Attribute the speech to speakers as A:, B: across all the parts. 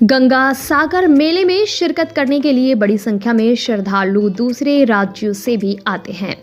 A: गंगा सागर मेले में शिरकत करने के लिए बड़ी संख्या में श्रद्धालु दूसरे राज्यों से भी आते हैं।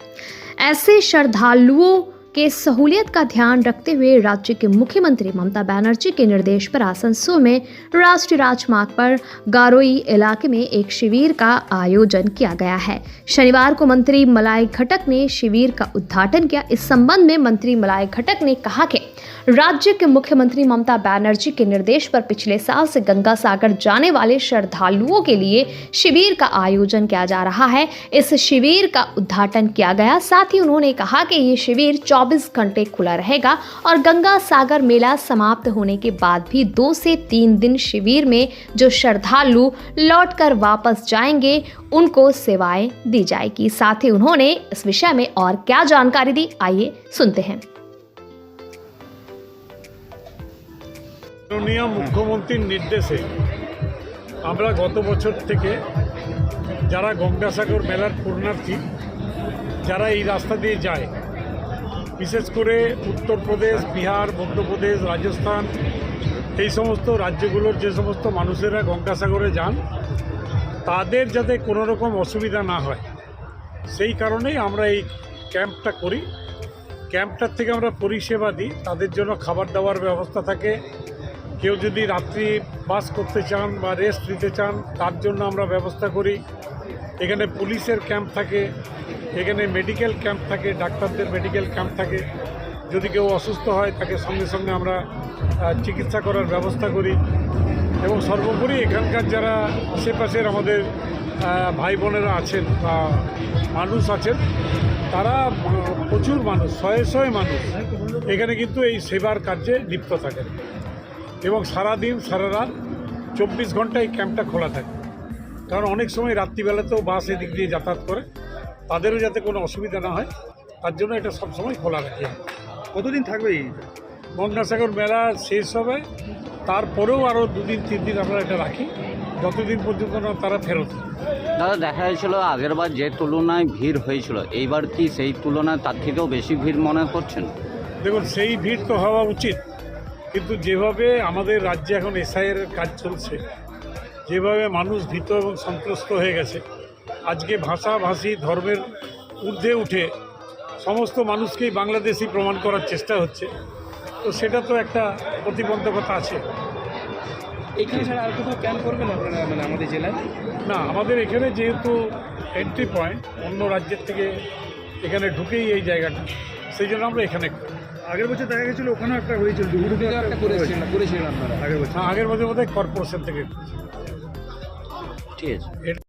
A: ऐसे श्रद्धालुओं के सहूलियत का ध्यान रखते हुए राज्य के मुख्यमंत्री ममता बनर्जी के निर्देश पर आसनसोल में राष्ट्रीय राजमार्ग पर गारोई इलाके में एक शिविर का आयोजन किया गया है। शनिवार को मंत्री मलाई घटक ने शिविर का उद्घाटन किया। इस संबंध में मंत्री मलाई घटक ने कहा कि राज्य के मुख्यमंत्री ममता बनर्जी के निर्देश पर पिछले साल से गंगा सागर जाने वाले श्रद्धालुओं के लिए शिविर का आयोजन किया जा रहा है। इस शिविर का उद्घाटन किया गया। साथ ही उन्होंने कहा कि ये शिविर 24 घंटे खुला रहेगा और गंगा सागर मेला समाप्त होने के बाद भी 2 से 3 दिन शिविर में जो श्रद्धालु लौटकर वापस जाएंगे उनको सेवाएं दी जाएगी। साथ ही उन्होंने इस विषय में और क्या जानकारी दी, आइए सुनते हैं।
B: माननीय मुख्यमंत्री निर्देशे আমরা গত বছর থেকে যারা গঙ্গাসাগর মেলার পূর্ণার্থী যারা এই রাস্তা দিয়ে যায়, বিশেষ করে উত্তরপ্রদেশ, বিহার, মধ্যপ্রদেশ, রাজস্থান এই সমস্ত রাজ্যগুলোর যে সমস্ত মানুষেরা গঙ্গাসাগরে যান তাদের যাতে কোনো রকম অসুবিধা না হয় সেই কারণেই আমরা এই ক্যাম্পটা করি। ক্যাম্পটার থেকে আমরা পরিষেবা দিই, তাদের জন্য খাবার দাবার ব্যবস্থা থাকে। কেউ যদি রাত্রি বাস করতে চান বা রেস্ট নিতে চান তার জন্য আমরা ব্যবস্থা করি। এখানে পুলিশের ক্যাম্প থাকে, এখানে মেডিকেল ক্যাম্প থাকে, ডাক্তারদের মেডিকেল ক্যাম্প থাকে। যদি কেউ অসুস্থ হয় তাকে সঙ্গে সঙ্গে আমরা চিকিৎসা করার ব্যবস্থা করি। এবং সর্বোপরি এখানকার যারা আশেপাশের আমাদের ভাই বোনেরা আছেন বা মানুষ আছেন তারা প্রচুর মানুষ, শয়ে শয়ে মানুষ এখানে কিন্তু এই সেবার কার্যে লিপ্ত থাকেন এবং সারাদিন সারা রাত 24 ঘন্টা এই ক্যাম্পটা খোলা থাকে। কারণ অনেক সময় রাত্রিবেলাতেও বাস এদিক দিয়ে যাতায়াত করে, তাদেরও যাতে কোনো অসুবিধা না হয় তার জন্য এটা সবসময় খোলা রাখি।
C: কতদিন থাকবে এই
B: গঙ্গাসাগর মেলা শেষ হবে, তারপরেও আরও 2 দিন 3 দিন আমরা এটা রাখি, যতদিন পর্যন্ত না তারা ফেরত।
D: দাদা, দেখা যাচ্ছিল আগেরবার যে তুলনায় ভিড় হয়েছিল এইবার কি সেই তুলনায় তার থেকেও বেশি ভিড় মনে করছেন?
B: দেখুন, সেই ভিড় তো হওয়া উচিত, কিন্তু যেভাবে আমাদের রাজ্যে এখন এসআইয়ের কাজ চলছে, যেভাবে মানুষ ভীত এবং সন্ত্রস্ত হয়ে গেছে, আজকে ভাষাভাষী ধর্মের ঊর্ধ্বে উঠে সমস্ত মানুষকেই বাংলাদেশি প্রমাণ করার চেষ্টা হচ্ছে, তো সেটা তো একটা প্রতিবন্ধকতা আছে।
C: এখানে ছাড়া আর কোথাও ক্যাম্প করবেন আপনারা মানে আমাদের জেলায়?
B: না, আমাদের এখানে যেহেতু এন্ট্রি পয়েন্ট, অন্য রাজ্যের থেকে এখানে ঢুকেই এই জায়গাটা, সেই জন্য আমরা এখানে করি।
C: আগের বছর দেখা গেছিলো ওখানেও একটা হয়েছিল, ডুবুডুবু একটা করেছিলেন আপনারা আগের বছর?
B: আগের বছর বোধহয় কর্পোরেশন থেকে।
D: ঠিক আছে।